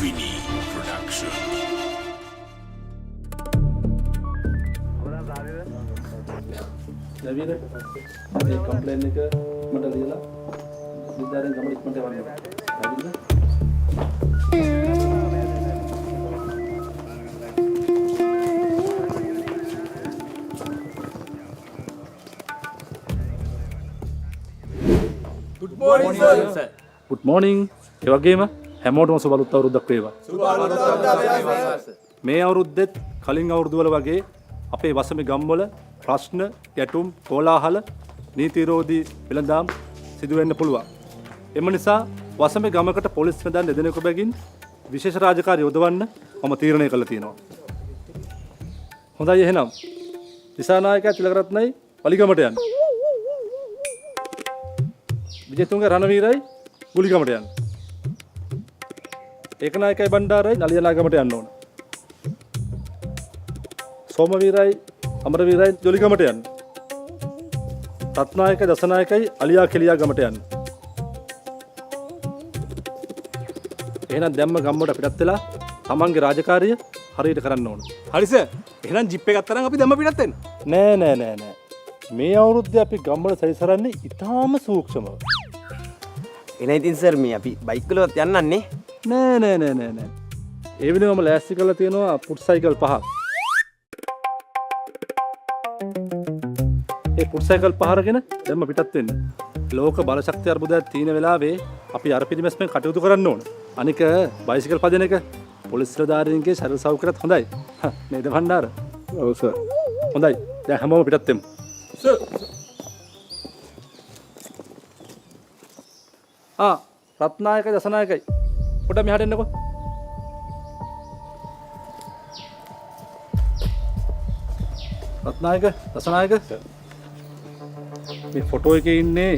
Vinny Production. David, ada komplain ni ke? Mana dia lah? Dia ada gambar ikut mana mana? David. Good morning, sir. Good morning. ඒ වගේම හැමෝටම සුබ අලුත් අවුරුද්දක් වේවා. සුබ අලුත් අවුරුද්දක්. මේ අවුරුද්දෙත් කලින් අවුරුදු වල වගේ අපේ වසමේ ගම්වල ප්‍රශ්න, ගැටුම්, කෝලාහල, නීති විරෝධී වෙළඳාම් සිදු වෙන්න පුළුවන්. එම නිසා වසමේ ගමකට පොලිස් නිලධාරීන් දෙදෙනෙකු බැගින් විශේෂ රාජකාරී යොදවන්න මම තීරණය කළා තියෙනවා. හොඳයි එහෙනම්. දිසානායකයා තිලකරත්නයි වලිගමට යන්න. විජේතුංග රණවීරයි ගුලිගමට යන්න. ඒකනායකයි බණ්ඩාරයි නලියනාගමට යන්න ඕන. සෝමවීරයි අමරවීරයි ජොලිගමට යන්න. රත්නායකයි දසනායකයි අලියා කෙලියා ගමට යන්න. එහෙනම් දැම්ම ගම්මඩ පිටත් වෙලා තමන්ගේ රාජකාරිය හරියට කරන්න ඕන. හරි සර්. එහෙනම් ජිප් එක ගත්තා නම් අපි දැම්ම පිටත් වෙන්න. නෑ. මේ අවුරුද්දේ අපි ගම්වල සැරිසරන්නේ ඉතාම සූක්ෂමව. එන ඉතින් සර් මේ අපි බයික් වලවත් යන්නන්නේ. නෑ. ඒ වෙනවම ලෑස්ති කරලා තියෙනවා පුට් සයිකල් 5ක්. ඒ පුට් සයිකල් 5 අරගෙන දැම්ම පිටත් වෙන්න. ලෝක බලශක්ති අර්බුදයක් තියෙන වෙලාවේ අපි අර පිළිමැස්මෙන් කටයුතු කරන්න ඕන. අනික බයිසිකල් පදින එක පොලිස් නිලධාරීන්ගේ ශරීර සෞඛ්‍යයත් හොඳයි. නේද භණ්ඩාර? ඔව් සර්. හොඳයි. දැන් හැමෝම පිටත් වෙමු. සර්. රත්නායකයි දසනායකයි පොඩ්ඩක් මෙහාට එන්නකෝ. රත්නායක දසනායක මේ ෆොටෝ එකේ ඉන්නේ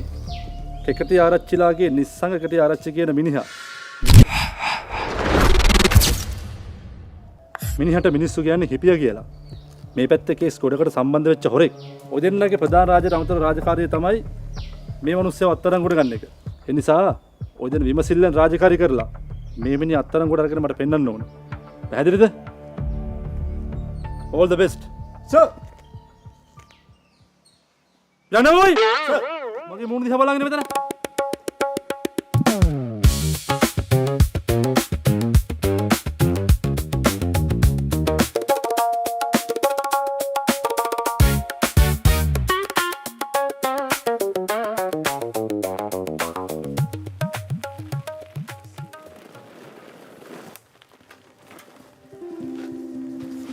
කෙකටි ආරච්චිලාගේ නිස්සංග කෙකටි ආරච්චි කියන මිනිහා. මිනිහට මිනිස්සු කියන්නේ හිපියා කියලා. මේ පැත්තේ කේස් ගොඩකට සම්බන්ධ වෙච්ච හොරෙක්. ඔය දෙන්නගේ ප්‍රධාන අමතර රාජකාරිය තමයි මේ මිනිස්සුව අත්අඩංගුවට ගන්න එක. ඒ නිසා ඔය දෙන විමසිල්ලෙන් රාජකාරී කරලා මේ මිනිහ අත්අඩංගුවට අරගෙන මට පෙන්වන්න ඕන. පැහැදිලිද? all the best. සර්. යනවයි. මගේ මූණ දිහා බලගෙන මෙතන.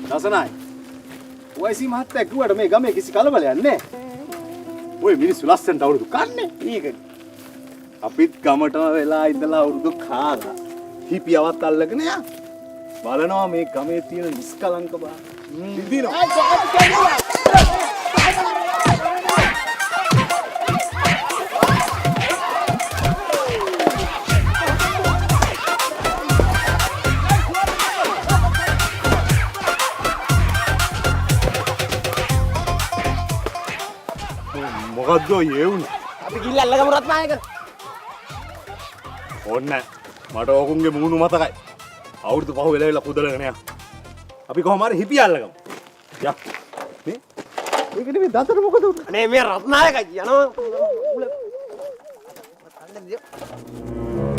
දසනායි. ඔයසි මහත්තයා කිව්වට මේ ගමේ කිසි කලබලයක් නැහැ. ඔය මිනිස්සු ලස්සනට අවුරුදු කන්නේ. ඒකනේ. අපිත් ගමටම වෙලා ඉඳලා අවුරුදු කාලා හිපියවත් අල්ලගෙන යා. බලනවා මේ ගමේ තියෙන නිස්කලංක බව. ඉදිනවා. මොකද්ද ඒ වුනේ? අපි ගිහිල්ලා අල්ලගමු රත්නායක. ඕන්නේ මට ඕකුන්ගේ මූණු මතකයි. අවුරුදු 5 වෙලා කුදලගෙන යන්න. අපි කොහොම හරි හිපිය අල්ලගමු. යා. මේ මේක නෙමෙයි දතර මොකද උනේ? අනේ මේ රත්නායක යනවා.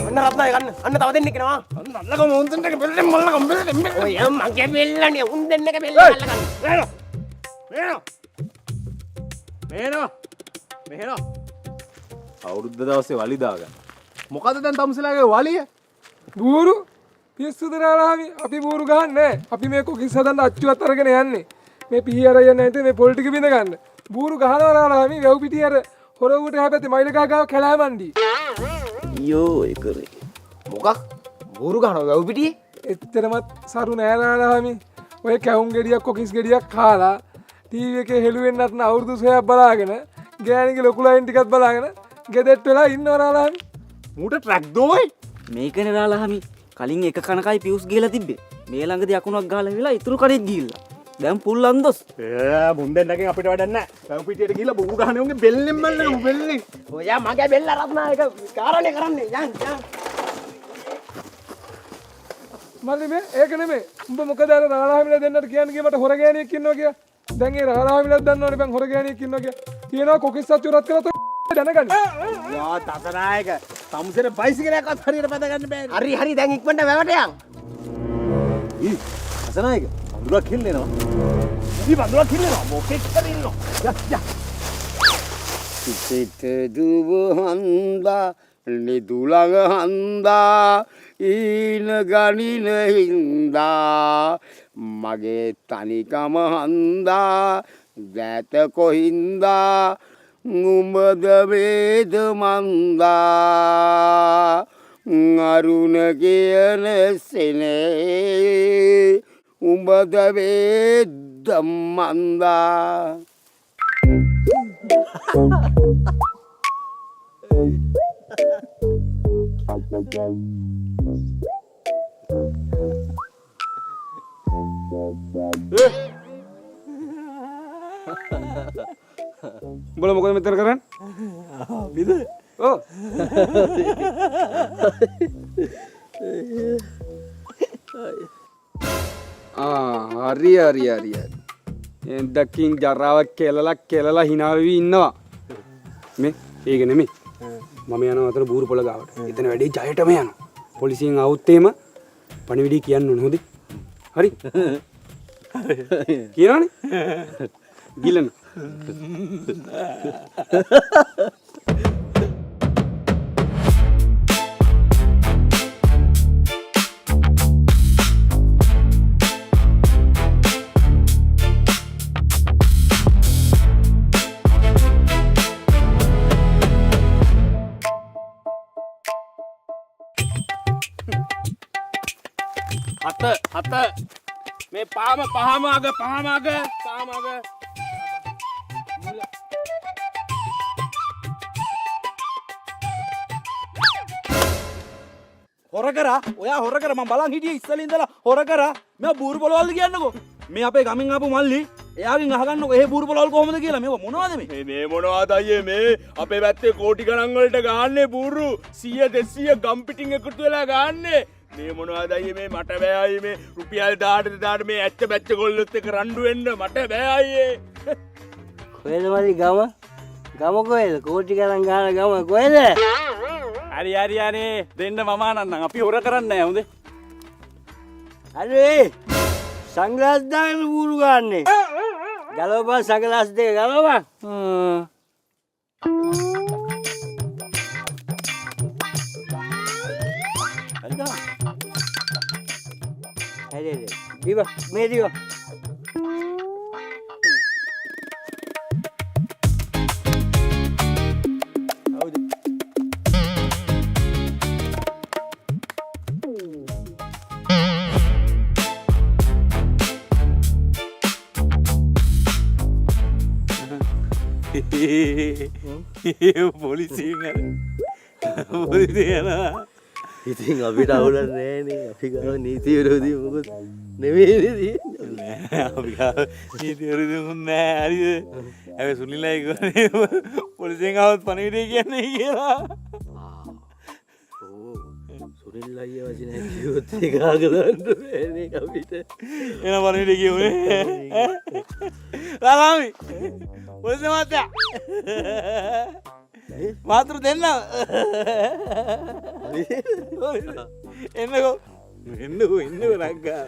අන්න රත්නායක අන්න තව දෙන්නෙක් එනවා. අන්න අල්ලගමු උන් දෙන්නක බෙල්ලෙන් මල්ලගමු බෙල්ලෙන්. ඔය මගේ බෙල්ලනේ උන් දෙන්නක බෙල්ල අල්ලගන්න. මේනවා. අවුරුද්ද දවසේ වලි දාගන්න. මොකද දැන් තමුසලාගේ වලිය? බూరు පිස්සුද නාලාමි අපි බూరు ගහන්නේ අපි මේ කොකිස් හදන්න අච්චුවත් අරගෙන යන්නේ මේ පීහි අරගෙන නැති මේ පොල් ටික බින්ද ගන්න බూరు ගහනවා නාලාමි වැව් පිටිය අර හොරවුට හැපැත්තේ මයිල ගාව කැලෑමන්ඩි අයියෝ ඒ කරේ මොකක් බూరు ගහනවා වැව් පිටියේ එච්චරමත් සරු නෑ නාලාමි ඔය කැවුම් ගෙඩියක් කොකිස් ගෙඩියක් කාලා ටීවී එකේ හෙළුවෙන්නත් න අවුරුදු 6ක් බලාගෙන ගෑණිගේ ලොකු ලයින් ටිකක් බලාගෙන ගෙදෙට්ට වෙලා ඉන්නවා නාලාමි මූට ට්‍රැක් දෝයි මේකනේ නාලාමි කලින් එක කනකයි පියුස් ගිහලා තිබ්බේ මේ ළඟදී අකුණක් ගහලා වෙලා ඉතුරු කඩේත් ගිහිල්ලා දැන් පුල් අන්දොස් මුන් දෙන්නගෙන් අපිට වැඩක් නැහැ වැව් පිටියට ගිහලා බූරු ගහන්නේ උන්ගේ බෙල්ලෙන් මල්ලන බෙල්ලෙන් ඔයා මගේ බෙල්ල රත්නායක කාරණේ කරන්නේ යන් මල්ලි මේ ඒක නෙමෙයි. උඹ මොකද අර රාලහාමිලා දෙන්නට කියන්නේ කිය මට හොර ගෑණියෙක් ඉන්නවා කියලා. දැන් ඒ රාලහාමිලාත් දන්නවනේ බං හොර ගෑණියෙක් ඉන්නවා කියලා. කියනවා කොකිස්සත් චුරත් කරලා තෝ දැනගන්න. යා තසනායක සමුසෙට බයිසිකලයක්වත් හරියට පැද ගන්න බෑ. හරි හරි දැන් ඉක්මනට වැවට යන්. ඊ තසනායක වඳුරක් කිල්ලෙනවා. ඊ වඳුරක් කිල්ලෙනවා. මොකෙක් කරින්නවා. යා සිත දුව හන්දා නිදුලඟ හන්දා ඊන ගනින හින්දා මගේ තනිකම හන්දා දැත කොහින්දා උඹද වේද මන්දා අරුණ කියන සෙනේ උඹද වේද මන්දා උඹලා මොකද මෙතන කරන්නේ? බිද ඔව්. හරි. එන්දකින් ජරාව කෙලලා hina වෙවි ඉන්නවා. මේ ඒක නෙමෙයි. මම යනවා අතර බූරු පොළ ගාවට. එතන වැඩේ ජයටම යනවා. පොලිසියෙන් આવුත් එහෙම පණිවිඩය කියන්න ඕනේ හොඳේ. හරි. කියනවනේ. ගිලන. හත මේ පහම අග හොර කරා ඔයා හොර කර මම බලන් හිටියේ ඉස්සෙල්ලා ඉඳලා හොර කරා මම බූරු පොළවල්ද කියන්නකෝ මේ අපේ ගමින් ආපු මල්ලි එයාගෙන් අහගන්නකෝ එහෙ බූරු පොළවල් කොහොමද කියලා මේක මොනවද මේ මොනවද අයියේ මේ අපේ පැත්තේ කෝටි ගණන් වලට ගහන්නේ බූරු 100 200 ගම් පිටින් එකතු වෙලා ගහන්නේ මේ මොනවද අයියේ මේ මට බෑ අයියේ මේ රුපියල් 1000ට මේ ඇච්ච බැච්ච ගොල්ලොත් එක්ක රණ්ඩු වෙන්න මට බෑ අයියේ කොහෙද මලි ගම කොහෙද කෝටි ගණන් ගහන ගම කොහෙද හරි අනේ දෙන්න මම ආනන්නම් අපි හොර කරන්නේ නැහැ හොඳේ අरे සංග්ලාස් දාගෙන බූරු ගන්නනේ ගලවපන් සංග්ලාස් දෙක ගලවපන් හරි දිව මේ දිව ඉතින් අපිට අවුලක් නෑනේ අපි ගාව නීති විරෝධී මොකද නෙමෙයි අපි ගාව නීති විරෝධී මොකුත් නෑ හරිද හැබැයි සුනිල්ලා කියන්නේ පොලිසියෙන් ආවොත් පණිවිඩය කියන්නේ කියලා සුනිල් අයියා වචනයක් කිව්වොත් ඒක ආගලන්න බෑනේ අපිට එන පණිවිඩය කියුනේ රාලාමි පොලිසිය මහත්තයා මාතෘ දෙන්න එන්නකෝ රංගා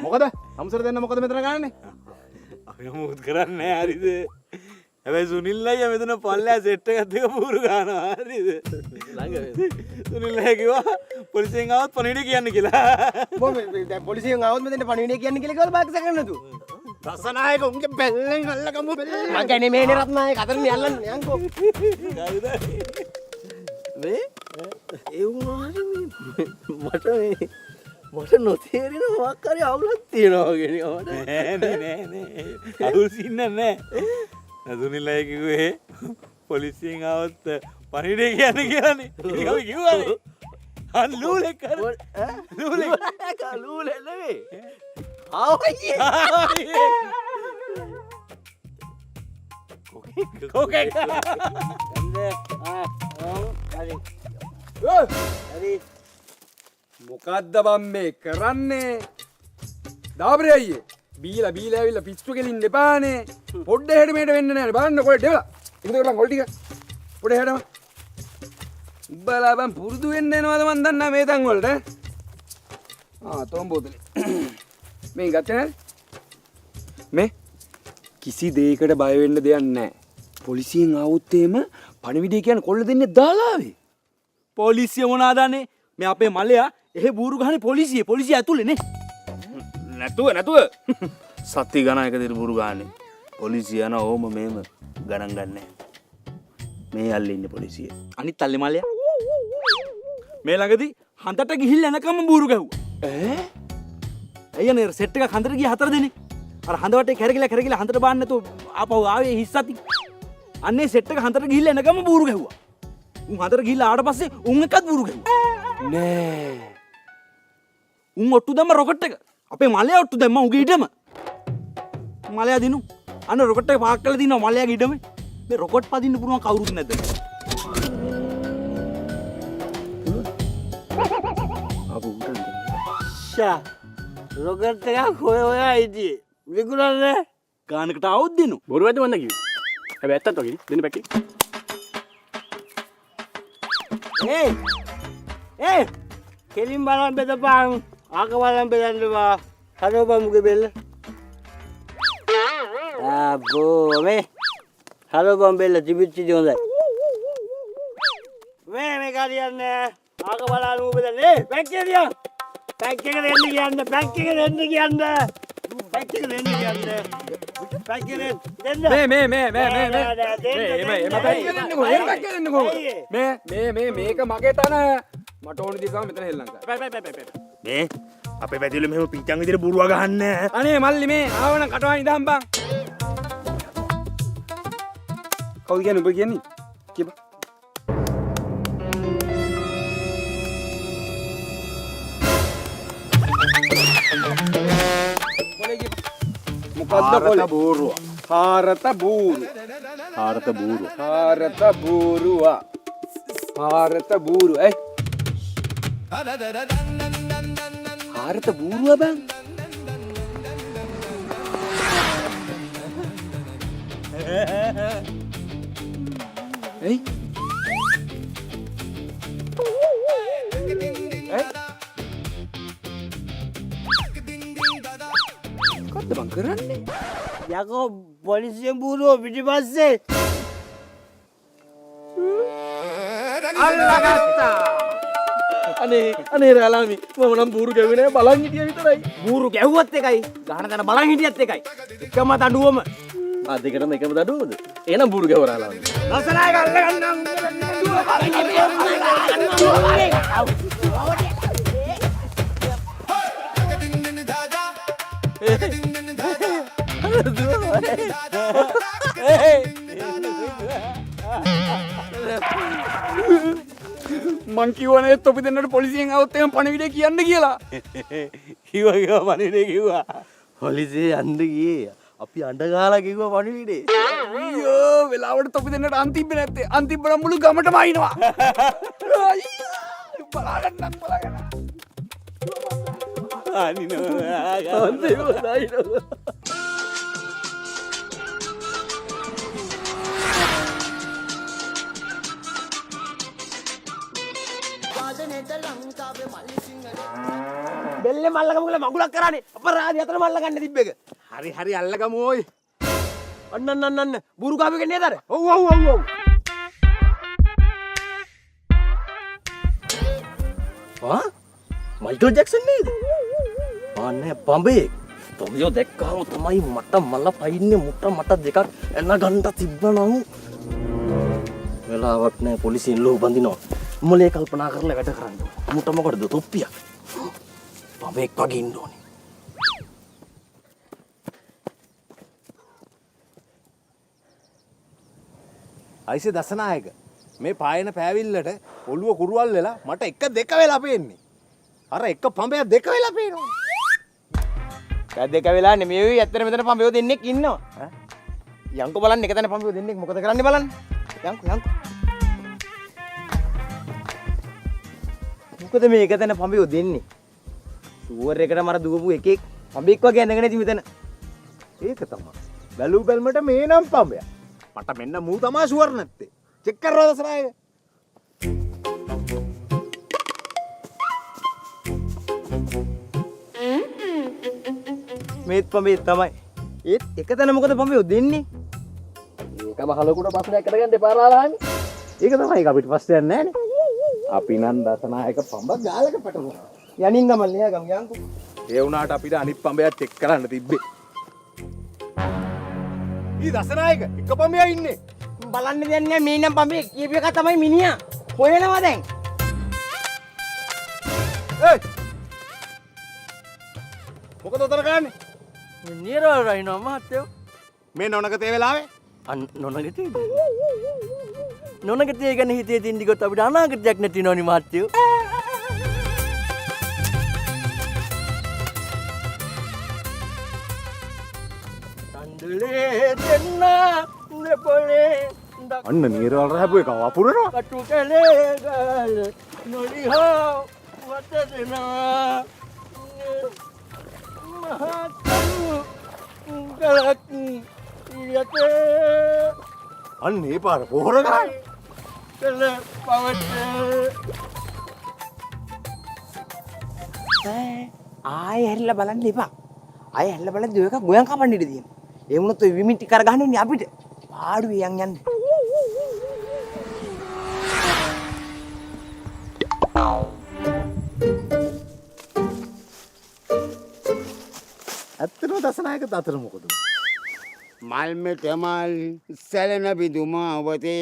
මොකද සමුසෙට දෙන්න මොකද මෙතන ගන්නනේ අපි මොකුත් කරන්නේ හරිද හැබැයි සුනිල් අයියා මෙතන පල්ලෑ සෙට් එකක් දෙක පුරු ගන්නවා හරිද සුනිල් අයියා කිව්වා පොලිසියෙන් ආවොත් පණිවිඩය කියන්න කියලා දැන් පොලිසියෙන් ආවොත් මෙතන පණිවිඩය කියන්න කියලා කිව්වල බාක්ස ගන්නද රසනායක උන්ගේ බැල්ලෙන් අල්ලගමු මගේ නෙමෙයිනේ රත්නායක අතරින් යල්ලන්න යන්කෝ මේ ඒ වුණාට මට නොතේරෙන මොකක් හරි අවුලක් තියෙනවා වගේ නෑ අවුල් සින්න නෑ සුනිල් අයියා කිව්වේ පොලිසියෙන් ආවොත් පණිවිඩය කියන්න කියලානේ ඒක අපි කිව්වනේ ලූලෙක් කර ලූලෙ නෙවෙයි ආවයි කොකෙක් හරි මොකද්ද බම් මේ කරන්නේ? දාබරේ අයියේ. බීලා ඇවිල්ලා පිස්සු කෙලින්න එපානේ. පොඩ්ඩ හෙට මෙහෙට වෙන්න නෑනේ. බලන්න කොහෙද දෙවලා. ඉතින් කරලා කොල් ටික. පොඩ්ඩ හෙටම. උඹලා බම් පුරුදු වෙන්න එනවද මන් දන්නේ මේ තන් වලට. තෝම් බෝතලේ. මේ ගත්තේ නැද්ද? මේ කිසි දෙයකට බය වෙන්න දෙයක් නැහැ. පොලිසියෙන් ආවොත් එහෙම පණිවිඩය කියන්නේ කොල්ල දෙන්නේ දාලාවේ. පොලිසිය මොනාදන්නේ? මේ අපේ මලයා එහෙ බూరు ගහන්නේ පොලිසිය ඇතුලේ නේ. නැතුව සත්‍ය ගණන් එක දිර බුරු ගාන්නේ පොලිසිය යන ඕම මේම ගණන් ගන්නෑ මේ අල්ලේ ඉන්නේ පොලිසිය අනිත් අල්ලේ මලයා මේ ළඟදී හන්දට ගිහිල්ලා එනකම් බూరు ගැහුවා. අයියනේ සෙට් එක හන්දට ගියා 4 දෙනෙක්. අර හඳ වටේ කැරකිලා හන්දට බාන්න නැතුව ආපහු ආවේ හිස්සති. අන්නේ සෙට් එක හන්දට ගිහිල්ලා එනකම් බూరు ගැහුවා. උන් හන්දට ගිහිල්ලා ආවට පස්සේ උන් එකත් බూరు ගැහුවා. නෑ. උන් ඔට්ටු දැම්ම රොකට් එක. අපේ මලයා ඔට්ටු දැම්ම උගේ ඉඩම. මලයා දිනු. අන්න රොකට් එක පාක් කරලා දිනවා මලයාගේ ඉඩම. මේ රොකට් පදින්න පුළුවන් කවුරුත් නැද්ද? ෂා රොකට් එකක් හොයා හිටියේ. විකුණන්නේ ගානකට આવුත් දිනු. බොරු වැඩ වන්න කිව්වේ. හැබැයි ඇත්තත් වගේ දෙන්න පැකේ. ඒ කෙලින් බලන් බෙදපන්. ආක බලන් බෙදන්නවා. හදවපන් මුගේ බෙල්ල. ආබෝ මේ හදවපන් බෙල්ල තිබිච්චි හොඳයි. මේ කාරියන්නේ ආක බලන් මු බෙදන්නේ. පැක්කේ දියා. පැක් එක දෙන්න කියන්න. පැක් එක දෙන්න කියන්න. පැක් එක දෙන්න කියන්න. පැක් එක දෙන්න. මේක මගේ තන. මට ඕන දිසාව මෙතන හෙල්ලන්න. මේ අපේ පැතිවල මෙහෙම පිච්චන් විදිහට බුරුවා ගහන්න අනේ මල්ලි මේ ආවන කටවා ඉඳන් බං. කවුද කියන්නේ ඔබ කියන්නේ? කියපන්. මොකද්ද කොලේ? බූරුවා. හාරත බූරු. හාරත බූරු හාරත බූරුවා. හාරත බූරු. හාරත බූරුවා බං. මොකද්ද බං කරන්නේ? යකෝ පොලිසියෙන් බූරුව පිටිපස්සේ අනේ රාලාමි මම නම් බూరు ගැව්වේ නෑ බලන් හිටියා විතරයි. බූරු ගැහුවත් එකයි ගහන තැන බලන් හිටියත් එකයි. එකම දඬුවම. දෙකටම එකම දඩුවද? එහෙනම් බూరు ගැවරාලා. ලස්සනයි ගල්ල මං කිව්වනේ තොපි දෙන්නට පොලිසියෙන් આવුත් එහෙම පණිවිඩය කියන්න කියලා. කිව්වා පණිවිඩේ කිව්වා. පොලිසිය යන්න ගියේ. අපි අඬ ගහලා කිව්වා පණිවිඩේ. අයියෝ වෙලාවට තොපි දෙන්නට අන් තිබ්බේ නැත්තේ. අන් තිබ්බනම් මුළු ගමටම අයින්නවා. බලාගන්න බලාගන්න. බෙල්ලේ මල්ලකම කියලා මගුලක් කරානේ. අපරාධي අතර මල්ල ගන්න තිබ්බ එක. හරි අල්ලගමු ඕයි. අන්න බూరు කාපු එක නේද අර? ඔව්. මයිකල් ජැක්සන් නේද? අනේ පඹේ. තොමියෝ දැක්කම තමයි මට මල පයින්නේ මට දෙකක් එන ගන්න තිබ්බනම් වෙලාවක් නෑ පොලිසියෙන් ලෝ බඳිනවා. මොලේ කල්පනා කරලා වැඩ කරන්න. මුට මොකටද තොප්පියක්? පඹෙක් වගේ ඉන්න ඕනේ. අයිසේ දසනායක මේ පායන පෑවිල්ලට ඔළුව කුරුවල් වෙලා මට එක දෙක වෙලා පේන්නේ. අර එක පඹයක් දෙක වෙලා පේනවා. දෙක වෙලා නෙමෙයි ඇත්තට මෙතන පඹයෝ දෙන්නෙක් ඉන්නවා. යන්කෝ බලන්න එක තැන පඹයෝ දෙන්නෙක් මොකද කරන්නේ බලන්න. යන්කෝ. මොකද මේක තැන පඹියෝ දෙන්නේ? ෂුවර් එකට මර දුවපු එකෙක් පඹෙක් වගේ ඇඳගෙන ඉති මෙතන. ඒක තමයි. බැලු බැලමට මේ නම් පඹයක්. මට මෙන්න මූ තමා ෂුවර් නැත්තේ. චෙක් කරලා දසනායක. මේත් පඹේ තමයි. ඒත් එක තැන මොකද පඹියෝ දෙන්නේ? ඒකම හලකුට ප්‍රශ්නයක් කරගන්න එපා රාලානි. ඒක තමයි අපිට ප්‍රශ්නයක් නැහැනේ. අපි නම් දසනායක පඹ ගාලක පැටලුණා. යනින් ගමල් නෑ ගම් යන්කෝ. ඒ වුණාට අපිට අනිත් පඹයක් චෙක් කරන්න තිබ්බේ. ඊ දසනායක එක පඹයක් ඉන්නේ. බලන්න දෙයක් නෑ මේ නම් පඹේ කියපු එක තමයි මිනිහා. හොයනවා දැන්. ඒයි. මොකද උතර ගන්නේ? නිරවල් රහිනවා මහත්තයෝ. මේ නොනගතේ වෙලාවේ නොනගතේ නොනගතේ ගැන හිතේ තින්දි ගොත් අපිට අනාගතයක් නැති නෝනි මහත්තයෝ. සඳුලේ දෙන්න නෙපොලේ අන්න නීරවල් රහපු එක වපුරනවා. කටු කලේ ගල නොලිහෝ වත දෙනවා මහත්තු ගලක් යතේ අන්න ඒ පාර පොහොර ගන්න. කල පවට ආයෙ හැරිලා බලන්න එපා. ආයෙ හැරිලා බලද්දි ඔය එක ගොයන් කපන්න ඉඩ තියෙනවා. ඒ වුණොත් ඔය විමිටි කර ගහන්නේ අපිට. පාඩුවේ යන් යන්නේ. ඇත්තටම දසනායක අතර මොකද? මල්මෙට මල් සැලෙන බිදුමාවතේ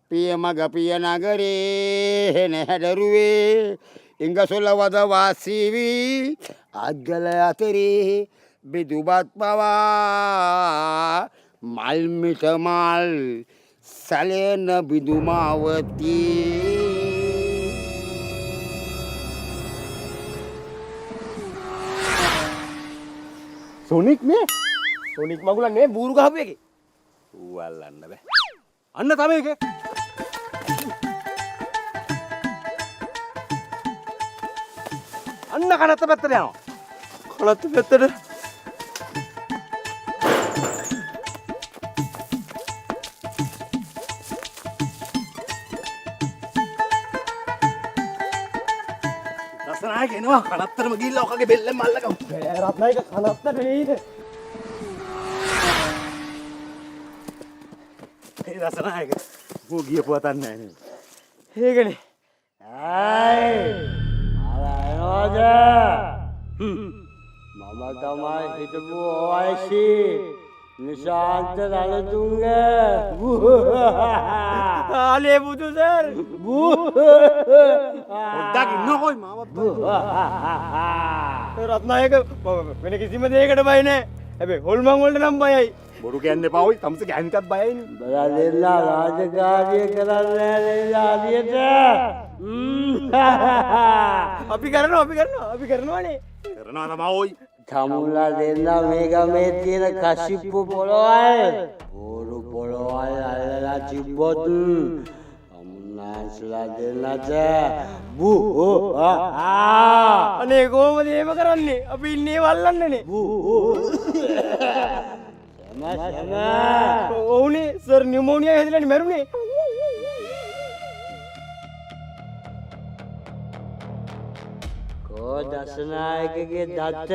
පිය මග පිය නගරේ නැහැඩරුවේ ඉංගසොල වද වාසීවී අත්ගල අතරේ බිදුබත් පවා මල්මිට මල් සැලෙන බිදුමාවතී සොනික් මේ සොනික් මගුලන් නෙමෙයි බූරු ගහපු එකේ. ඌ අල්ලන්න බෑ. අන්න තමයි ඒක. අන්න කනත්ත පැත්තට යනවා. කනත්ත පැත්තට දසනායක එනවා. කනත්තරම ගිහිල්ලා ඔකගේ බෙල්ලෙන් මල්ලගමු. රත්නායක කනත්තට නෙයිද? ඒ දසනායක ඌ ගියපු වතක් නැහැ නේද? ඒකනේ. අරනෝද මම තමයි හිටපු ඔයසි නිශාන්ත රණතුංග ආලේ බුදු සර්. පොඩ්ඩක් ඉන්නකෝයි මාවත්. රත්නායක වෙන කිසිම දෙයකට බය නැහැ. හැබැයි හොල්මන් වලට නම් බයයි. බොරු කියන්න එපා ඔයි. තමස ගෑනිටත් බයයිනේ. බලා දෙන්නා රාජකාරිය කරන්නේ නේද ආදියට අපි කරනවානේ. කරනවා තමයි ඔයි. තමුල්ලා දෙන්න මේ ගමේ තියෙන කශිප්පු පොළොවල් බෝරු පොළොවල් අල්ලලා තිබ්බොත් අමුන්නාන්සලා දෙන්නට අනේ කොහොමද එහෙම කරන්නේ? අපි ඉන්නේ වල්ලන්නනේ. ඔවුනේ සර් නියුමෝනියා හැදිලානේ මැරුණේ. කෝ දසනායකගේ දත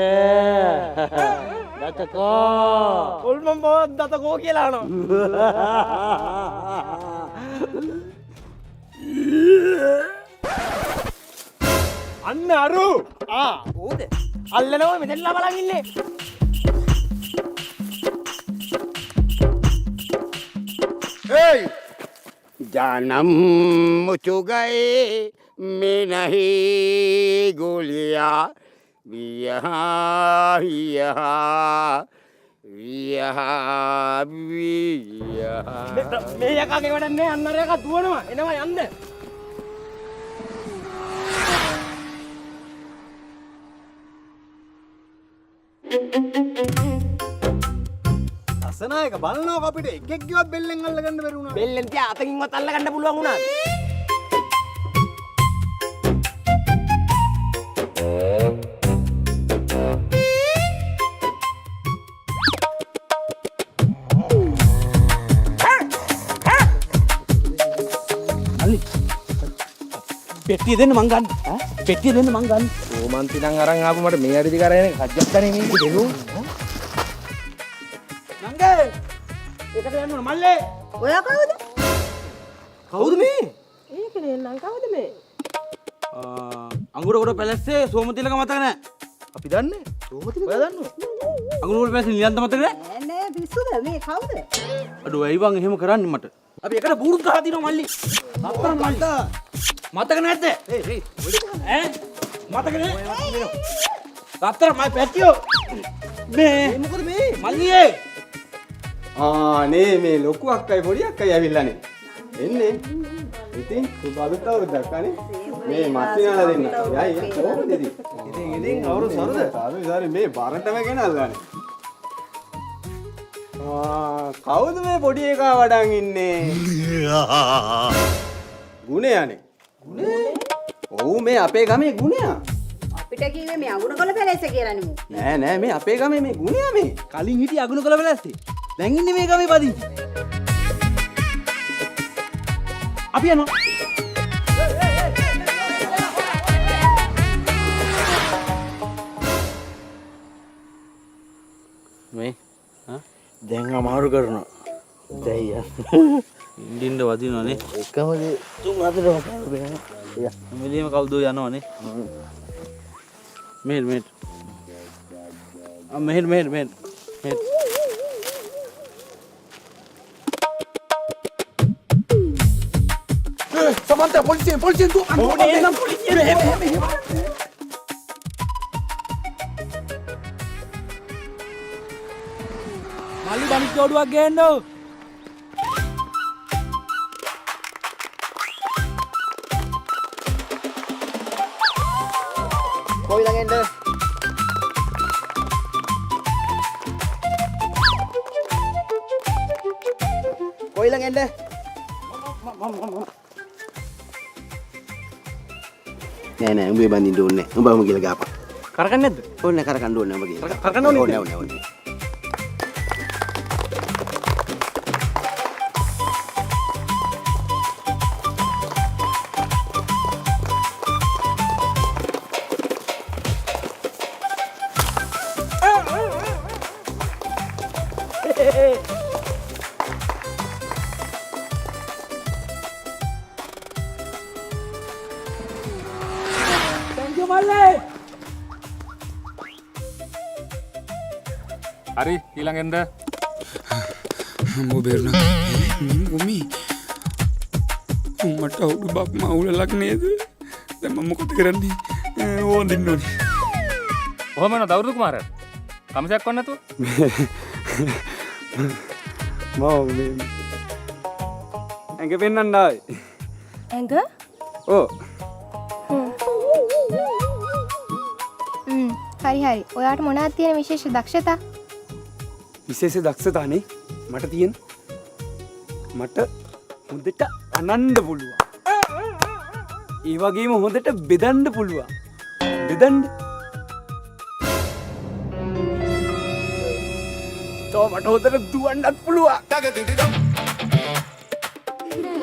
දතකෝ හොල්මන් බවත් දතකෝ කියලා අහනවා. අන්න අරු. ඌද? අල්ලනවා මෙතනලා බලන් ඉන්නේ. Hey! Janam muchugai में नहीं गोलियां विया विया වියහා වියහා මේ යකාගේ වැඩක් නෑ අන්නර යකා දුවනවා එනවා යන්න අසනායක බලනවා අපිට එකෙක් ගියවත් බෙල්ලෙන් අල්ල ගන්න බැරි වුණා බෙල්ලෙන් තියා අතකින්වත් අල්ල ගන්න පුළුවන් වුණාද පෙට්ටිය දෙන්න මං ගන්න. පෙට්ටිය දෙන්න මං ගන්න. ඕමන්ති නම් අරන් ආපු මට මේ අඩි දිගාරගෙන කජ්ජක් ගන්නේ මේ දෙනු. නංගේ. එකට යන්න ඕන මල්ලේ. ඔයා කවුද? කවුද මේ? ඒකනේ නම් කවුද මේ? අඟුර කොට පැලස්සේ සෝමතිලක මතක නැහැ. අපි දන්නේ. සෝමතිලක ඔයා දන්නවද? අඟුර කොට පැලස්සේ නිලන්ත මතක නැහැ? නෑ පිස්සුද මේ කවුද? අඩෝ ඇයි බං එහෙම කරන්නේ මට? අපි එකට බූරුත් ගහලා තිනවා මල්ලි. අප්පා මල්ලි. මතක නැද්ද? ඈ මතක නෑ? තාත්තර මයි පැටියෝ. මේ මොකද මේ? මල්ලියේ. ආනේ මේ ලොකු අක්කයි පොඩි අක්කයි ඇවිල්ලානේ. එන්නේ. ඉතින් සුබාදුත් අවුරුද්දක් අනේ. මේ මත්තිනාලා දෙන්න. යයි කොහොමද ඉතින්? ඉතින් අවුරුදු සරුද? සාරි මේ බරටම ගෙනල්ලානේ. කවුද මේ පොඩි එකා වඩන් ඉන්නේ? ගුණයානේ. ගුණේ? ඔව් මේ අපේ ගමේ ගුණයා. අපිට කිව්වේ මේ අගුණකොළ පැලැස්ස කියලා නෙමු. නෑ මේ අපේ ගමේ මේ ගුණයා මේ. කලින් හිටිය අගුණ කළ පැලැස්සේ. දැන් ඉන්නේ මේ ගමේ පදිංචි. අපි යනවා. මේ දැන් අමාරු කරනවා. දැන් ඉන්දින්ද වදිනවනේ. එකම දේ 3-4ම කරබේ. මෙලියම කවුද යනවනේ. මෙහෙට. මෙහෙට. සමන්ත පොලිසියෙන් තු ඕනේ නම් පොලිසියෙන්. මල්ලි බනිස් ජෝඩුවක් ගේන්න. කොයි ළඟෙන්ද? කොයි ළඟෙන්ද? නෑ උඹේ බඳින්න ඕනේ. උඹම කියලා ගාපන්. කරකන්නේ නැද්ද? ඕනේ කරකන්න ඕනේ උඹ කියලා. කරකන්න ඕනේ. හරි ඊළඟෙන්ද? අම්මෝ බේරුණා. උමි. මට අවුඩු බක් මවුලක් නේද? දැන් මම මොකද කරන්නේ? ඕන්දින්න ඕනේ. කොහොම වෙනවද අවුරුදු කුමාරයා? කමසයක් වන්න නැතුව? මම මේ ඇඟ පෙන්නන්න ආවේ. ඇඟ? ඕ. හරි. ඔයාට මොනවද තියෙන විශේෂ දක්ෂතා? විශේෂ දක්ෂතානේ මට තියෙන. මට හොඳට අනන්න පුළුවන්. ඒ වගේම හොඳට බෙදන්න පුළුවන්. බෙදන්න. තව මට හොඳට දුවන්නත් පුළුවන්.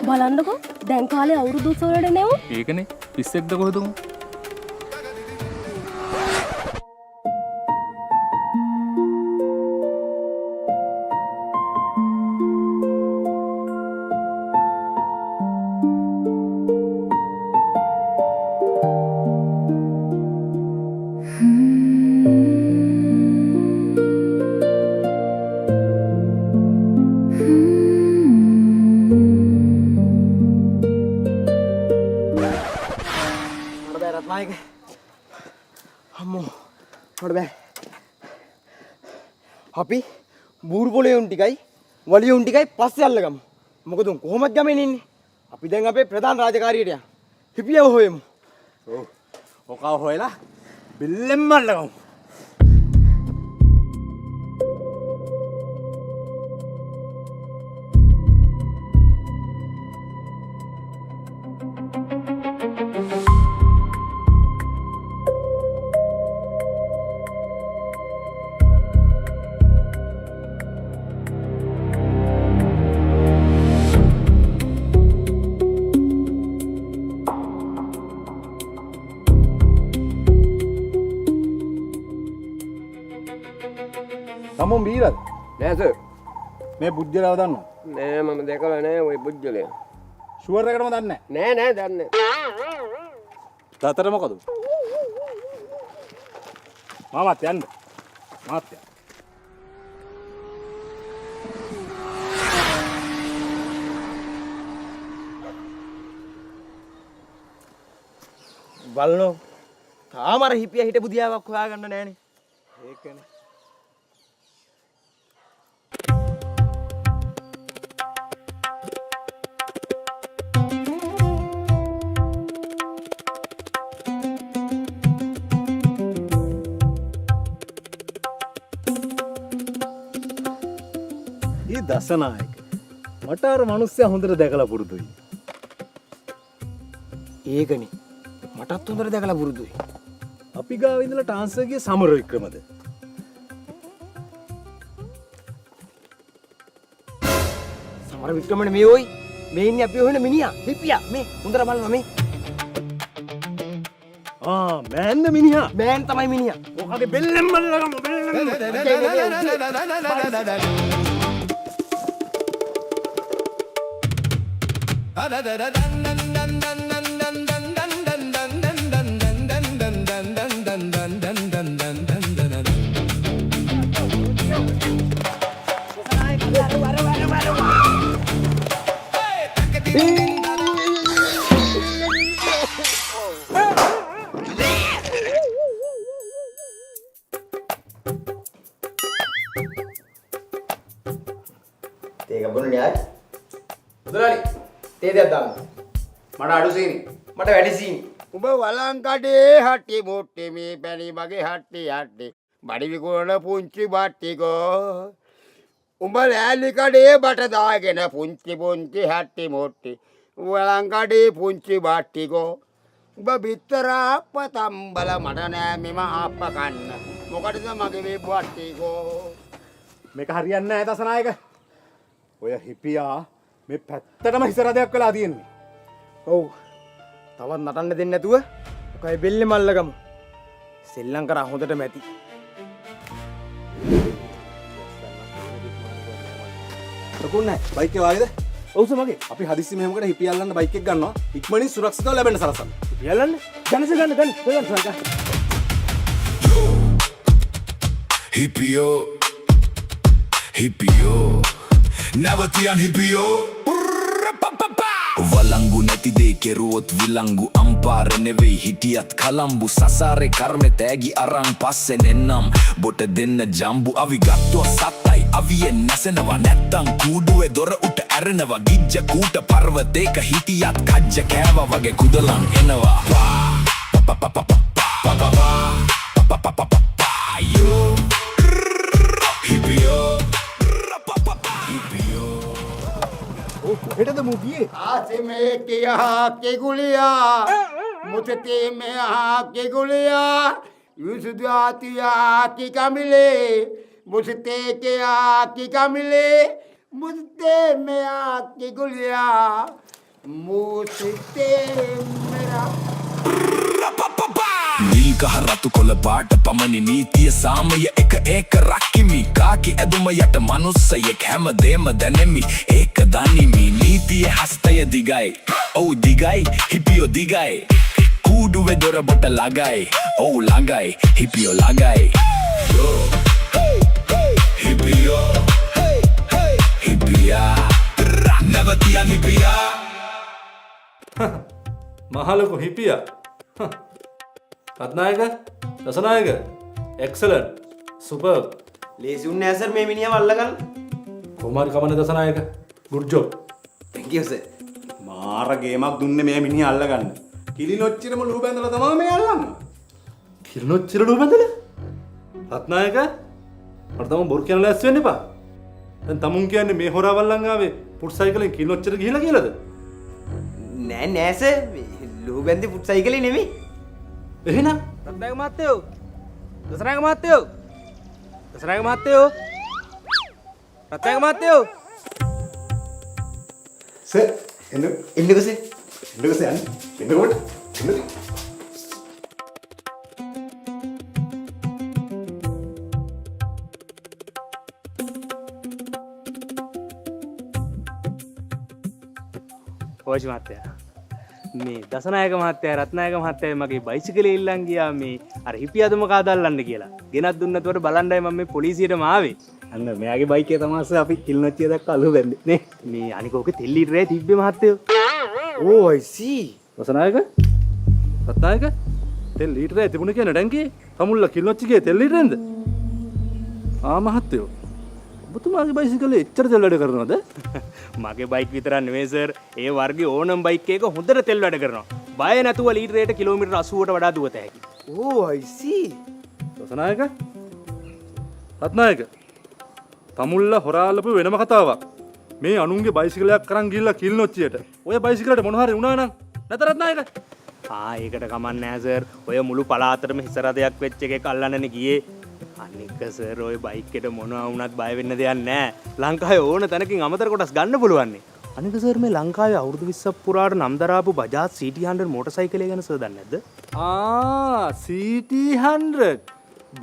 බලන්නකෝ දැන් කාලේ අවුරුදු උත්සවවලට නෙව. ඒකනේ පිස්සෙක්ද කොහෙද උන්? අපි බූරු පොලේ උන් ටිකයි වලිය උන් ටිකයි පස්සේ අල්ලගමු. මොකද උන් කොහොමද ගමෙන් ඉන්නේ? අපි දැන් අපේ ප්‍රධාන රාජකාරියට යමු. හිපියව හොයමු. ඔව්. ඔකව හොයලා බිල්ලෙන්ම අල්ලගමු. අම්මෝ බීරද? නෑ සර්. මේ පුජ්‍යලව දන්නවද? නෑ මම දැකලා නෑ ওই පුජ්‍යලය. ෂුවර් එකටම දන්නේ නෑ නෑ දන්නේ. තාත්තට මොකද? මාමත් යන්න. මාත් යන්න. බලනෝ තාම අර හිපිය හිටපු දියාවක් හොයාගන්න නෑනේ. ඒකනේ. ඒ දසනායක මට අර මිනිස්සයා හොඳට දැකලා පුරුදුයි. ඒකනේ මටත් හොඳට දැකලා පුරුදුයි. අපි ගාව ඉඳලා ට්‍රාන්ස්ෆර් ගිය සමර වික්‍රමද? සමර වික්‍රමනේ මේ ඔයි මේ ඉන්නේ අපි හොයන මිනිහා හිපියා මේ හොඳට බලන්න මේ මෑන්ද මිනිහා. මෑන් තමයි මිනිහා. ඔකගේ බෙල්ලෙන් මල්ලගම බෙල්ලෙන්. තේ ගබුණු න්යාය. මුදලාලි තේ දෙයක් දාන්න. මට අඩු සීනි. මට වැඩි සීනි. උඹ වලංකඩේ හට්ටි මුට්ටි මේ පැණි මගේ හට්ටි හට්ටි බඩි විකුණන පුංචි බට්ටිකෝ උඹ ලෑලි කඩේ බට දාගෙන පුංචි පුංචි හට්ටි මුට්ටි වලංකඩේ පුංචි බට්ටිකෝ උඹ බිත්තර අප්ප තම්බල මට නෑ මෙම අප්ප කන්න මොකටද මගේ මේ බට්ටිකෝ මේක හරියන්නේ නැහැ දසනායක. ඔය හිපියා මේ පැත්තටම හිසරදයක් වෙලා තියෙන්නේ. ඔව්. තවත් නටන්න දෙන්නේ නැතුව ඔකයි බෙල්ලේ මල්ලගමු. සෙල්ලම් කරා හොඳටම ඇති. ලකුන්නේ බයික් එක වාගේද? ඔව්ස මගේ. අපි හදිස්සි මෙහෙමකට හිපිය අල්ලන්න බයික් එක ගන්නවා. ඉක්මනින් සුරක්ෂිතව ලැබෙන්න සලසන්න. හිපිය අල්ලන්න? ගන්න. හිපියෝ නැවතියන් හිපියෝ වලංගු නැති දේ කෙරුවොත් විලංගු අම්පාර නෙවෙයි හිටියත් කලම්බු සසාරේ කර්මෙ තෑගි අරන් පස්සෙන් එන්නම් බොට දෙන්න ජම්බු අපි ගත්තුව සත්තයි අවියෙන් නැසෙනවා නැත්තං කූඩුවේ දොර උට ඇරෙනවා ගිජ්ජ කූට පර්වතේක හිටියත් කජ්ජ කෑවා වගේ කුදලන් එනවා හෙටද මූ ගියේ? ආසෙ මේ කියා කෙගුලියා මුතේ මෙහා කෙගුලියා යුසුදාතියා කිකමිලේ මුසතේ කියා කිකමිලේ මුතේ මෙහා කෙගුලියා මුසතේ මෙහා නිල්කහ රතු කොළ පාට පමණි නීතිය සාමය එක ඒක රක්කිමි කාකි ඇදුම යට මනුස්සයෙක් හැමදේම දැනෙමි ඒක දනිමි නීතිය හස්තය දිගයි ඔව් දිගයි හිපියෝ දිගයි කූඩුවේ දොර බොට ළඟයි ඔව් ළඟයි හිපියෝ ළඟයි හිපියෝ හිපියා නැවතියන් හිපියා මහලොකු හිපියා. Ratnayake Dasanayake excellent super. ලේසි උන්නේ නැහැ සර් මේ මිනිහව අල්ලගන්න. කොමාරි කමන Dasanayake good job. thank you sir. මාර ගේමක් දුන්නේ මේ මිනිහා අල්ලගන්න. කිලිනොච්චිරම ලුහු බැඳලා තමයි මේ අල්ලන්නේ. කිරිනොච්චිර ලුහු බැඳලා? රත්නායක මට තම බොරු කියන ලෑස්ති වෙන්න එපා. දැන් තමුන් කියන්නේ මේ හොරාවල්ලන් ආවේ පුට් සයිකලෙන් කිලිනොච්චිර ගිහිලා කියලාද? නෑ නෑ සර් ලුහු බැඳි පුට් සයිකලේ නෙමෙයි. එහෙනම් රත්නායක මහත්තයෝ දසනායක මහත්තයෝ දසනායක මහත්තයෝ රත්නායක මහත්තයෝ සර් එන්න එන්නකෝ සර්. එන්නකෝ සර් එන්නකොට එන්න අවශ්‍ය මහත්තයා. මේ දසනායක මහත්තයා රත්නායක මහත්තයා මගේ බයිසිකලේ ඉල්ලන් ගියා මේ අර හිපියදම කාදල්ලන්න කියලා. ගෙනත් දුන්නතොට බලන්නයි මම මේ පොලිසියට ආවේ. අන්න මෙයාගේ බයිකේ තමයි අපි කිල්නොච්චිය දැක්ක අලු බැන්නේ නේ. මේ අනික ඔක තෙල් ලීටරේ තිබ්බේ මහත්තයෝ. ඕ I see. වසනායක රත්නායක තෙල් ලීටරේ තිබුණ කියන ටැංකියේ තමුල්ල කිල්නොච්චිගේ තෙල් ලීටරෙන්ද? මහත්තයෝ ඔබතුමාගේ බයිසිකලේ එච්චර තෙල් වැඩ කරනවද? මගේ බයික් විතරක් නෙවෙයි සර්. ඒ වර්ගයේ ඕනම බයික් එකක හොඳට තෙල් වැඩ කරනවා. බය නැතුව ලීටරයට කිලෝමීටර් 80ට වඩා දුවත හැකියි. ඕ I see. වසනායක රත්නායක තමුල්ල හොරාලපු වෙනම කතාවක්. මේ අනුන්ගේ බයිසිකලයක් කරන් ගිහිල්ලා කිල්නොච්චියට. ඔය බයිසිකලට මොන හරි වුණා නම් නැත රත්නායක. ඒකට කමන්නේ නැහැ සර්. ඔය මුළු පළාතටම හිසරදයක් වෙච්ච එකක් අල්ලන්නනේ ගියේ. අනික සර් ඔය බයික් එකට මොනවා වුණත් බය වෙන්න දෙයක් නැහැ. ලංකාවේ ඕන තැනකින් අමතර කොටස් ගන්න පුළුවන් නේ. අනික සර් මේ ලංකාවේ අවුරුදු 20ක් පුරාට නම් දරාපු බජාජ් CT100 මොටරසයිකලය ගැන සර් දන්නේ නැද්ද? CT100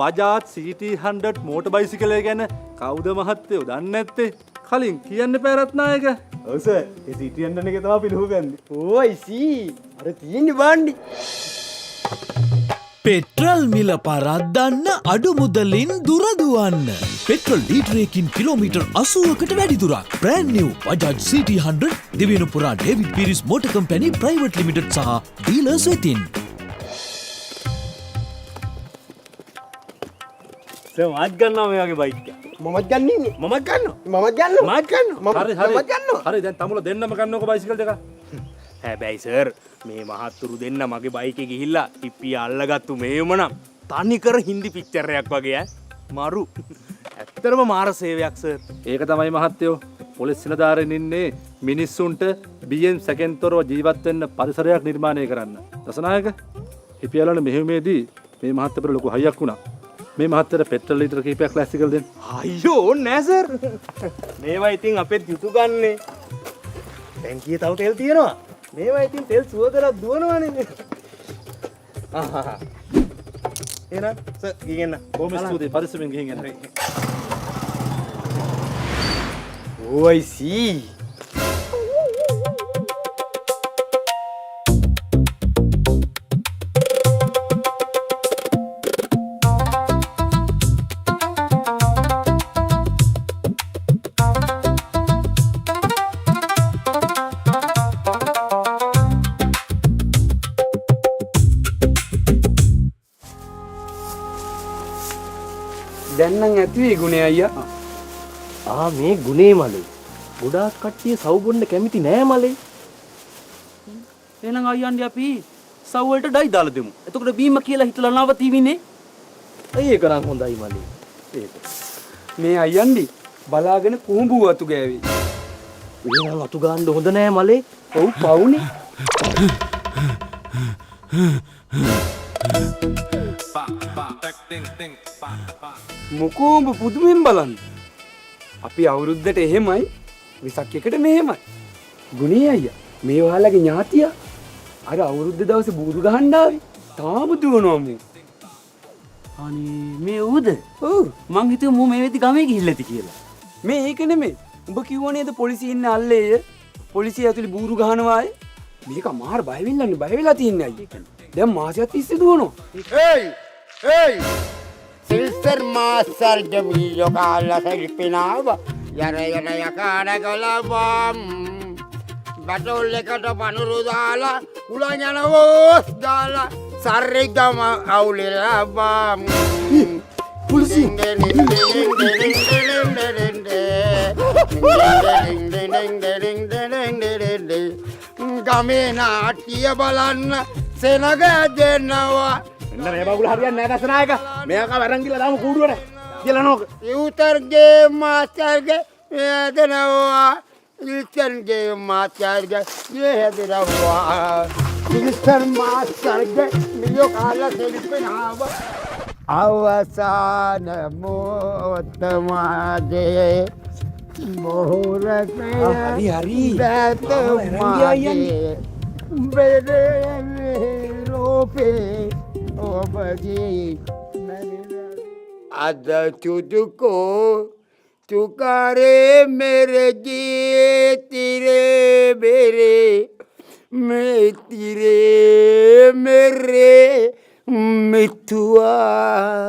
බජාජ් CT100 මෝටර් බයිසිකලය ගැන කවුද මහත්තයෝ දන්නේ නැත්තේ? කලින් කියන්න එපා රත්නායක. ඔව් සර්. ඒ සිටියන් එක තමයි පිළිහු ගන්නේ. ඕ I see. අර තියෙන්නේ බාණ්ඩි. පෙට්‍රල් මිල පරද්දන්න අඩු මුදලින් දුරදුවන්න. පෙට්‍රල් ලීටරයකින් කිලෝමීටර් 80කට වැඩි දුරක්. බ්‍රෑන්ඩ් නිව් බජාජ් CT100 දිවිනුපුරා David Peiris motor company private limited සහ ඩීලර්ස් වෙතින්. සර් මාත් ගන්නවා මේ වගේ බයික් එක. මමත් ගන්නේ. මමත් ගන්නවා. මමත් ගන්නවා. මාත් ගන්නවා. හරි හරි දැන් තමුල දෙන්නම ගන්නකො බයිසිකල් දෙක. හැබැයි සර් මේ මහත්තුරු දෙන්න මගේ බයිකේ ගිහිල්ලා හිප්පිය අල්ලගත්තු මේවම නම් තනිකර හින්දි පික්චර් එකක් වගේ ඈ. මරු. ඇත්තටම මාර සේවයක් සර්. ඒක තමයි මහත්තයෝ පොලිස් නිලධාරීන් ඉන්නේ මිනිස්සුන්ට බියෙන් සැකෙන්තරව ජීවත් වෙන්න පරිසරයක් නිර්මාණය කරන්න. දසනායක හිපියලන මෙහෙමේදී මේ මහත්තයපර ලොකු හයියක් වුණා. මේ මහත්තයට පෙට්‍රල් ලීටර කීපයක් ප්ලාස්ටික් කරලා දෙන්න. අයියෝ ඕනේ නෑ සර්. මේවා ඉතින් අපෙත් යුතු ගන්නේ. ටැංකියේ තව තෙල් තියෙනවා. මේවා ඉතින් තෙල් සුව කරලා දුවනවනේ. එහෙනම් සර් ගිහින් එන්න. බොහොම ස්තුතියි පරිස්සමෙන් ගිහින් එන්න. ඕ I see. දැන් නම් ඇති ගුණේ අයියා. මේ ගුණේ මලේ. ගොඩාක් කට්ටිය සව් බොන්න කැමති නෑ මලේ. එහෙනම් අයියන්ඩි අපි සව් වලට ඩයි දාලා දෙමු. එතකොට බීම කියලා හිතලා නවතිවිනේ. ඒක නම් හොඳයි මලේ. ඒක. මේ අයියන්ඩි බලාගෙන කුඹු වතු ගෑවේ. එහෙනම් අතු ගන්න හොඳ නෑ මලේ. ඔව් පවුනේ. මොකෝඹ පුදුමෙන් බලන්න. අපි අවුරුද්දට එහෙමයි විසක් එකට මෙහෙමයි. ගුණේ අයියා මේ ඔයාලගේ ඥාතියා අර අවුරුද්ද දවසේ බූරු ගහන්න ආවේ. තාම දුවනවා මේ. අනේ මේ ඌද? ඔව් මං හිතුවා මෝ මේ වෙද්දි ගමේ ගිහිල්ලා ඇති කියලා. මේ ඒක නෙමෙයි. උඹ කිව්ව නේද පොලිසිය ඉන්න අල්ලේය. පොලිසිය ඇතුලේ බූරු ගහනවා අය. මේක මාර බය වෙන්නන්නේ බය වෙලා තියන්නේ අයියා. දැන් මාසයක් තිස්සේ දුවනවා. Hey! Silser master jamillo kala selpinawa. Yara yakana galabam. Batol ekata panuru dala. Ulanyana wos dala. Sarigama aulilabam. Polisi. Gamena atiya balanna senaga denawa. එන්න මේ බගුල හරියන්නේ නැහැ දසනායක. මේක වරන් ගිහලා දාමු කූඩුවට. කියලා නෝක. ඉවුතරගේ මාස්ටර්ගේ දෙනවා. ඉල්චන්ගේ මාස්ටර්ගේ දෙනවා. මිස්ටර් මාස්ටර්ගේ මිලියෝ කාලා සෙලිපෙනාව. අවසාන මොහොතමාදේ මොහොරකේ හරි හරි. දැතමාදේ බෙරේ රෝපේ ඔබගේ අද तुझको तुकारे मेरे जी तेरे बेरे මේ තිරේ මෙරේ මිතුවා